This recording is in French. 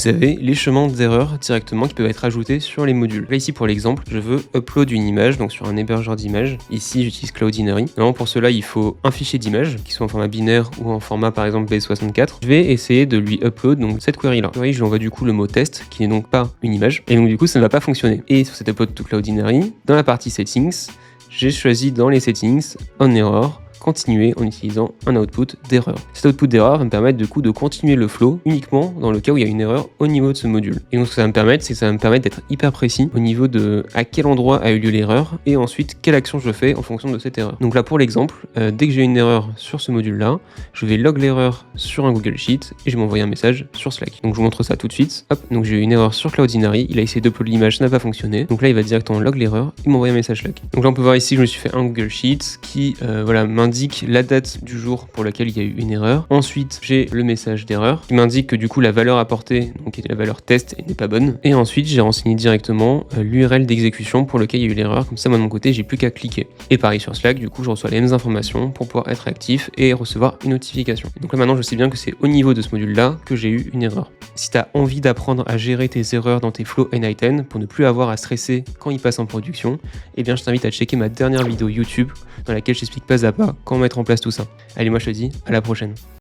vous avez les chemins d'erreur directement qui peuvent être ajoutés sur les modules. Là ici pour l'exemple, je veux upload une image, donc sur un hébergeur d'images. Ici j'utilise Cloudinary. Normalement pour cela il faut un fichier d'image qui soit en format binaire ou en format par exemple base64. Je vais essayer de lui upload donc cette query là. Je lui envoie du coup le mot test qui n'est donc pas une image et donc du coup ça ne va pas fonctionner. Et sur cet upload to Cloudinary, dans la partie settings, j'ai choisi dans les settings on error continuer en utilisant un output d'erreur. Cet output d'erreur va me permettre du coup de continuer le flow uniquement dans le cas où il y a une erreur au niveau de ce module. Et donc ce que ça va me permettre, c'est que ça va me permettre d'être hyper précis au niveau de à quel endroit a eu lieu l'erreur et ensuite quelle action je fais en fonction de cette erreur. Donc là pour l'exemple, dès que j'ai une erreur sur ce module là, je vais log l'erreur sur un Google Sheet et je vais m'envoyer un message sur Slack. Donc je vous montre ça tout de suite. Hop, donc j'ai eu une erreur sur Cloudinary, il a essayé d'uploader l'image, ça n'a pas fonctionné. Donc là il va directement log l'erreur et m'envoyer un message Slack. Donc là on peut voir ici que je me suis fait un Google Sheet qui voilà m'indique la date du jour pour lequel il y a eu une erreur. Ensuite, j'ai le message d'erreur qui m'indique que du coup la valeur apportée, donc la valeur test, n'est pas bonne. Et ensuite, j'ai renseigné directement l'URL d'exécution pour lequel il y a eu l'erreur. Comme ça, moi de mon côté, j'ai plus qu'à cliquer. Et pareil sur Slack, du coup, je reçois les mêmes informations pour pouvoir être actif et recevoir une notification. Donc là maintenant, je sais bien que c'est au niveau de ce module-là que j'ai eu une erreur. Si tu as envie d'apprendre à gérer tes erreurs dans tes flows n8n pour ne plus avoir à stresser quand ils passent en production, eh bien je t'invite à checker ma dernière vidéo YouTube dans laquelle je t'explique pas à pas comment mettre en place tout ça. Allez, moi je te dis à la prochaine.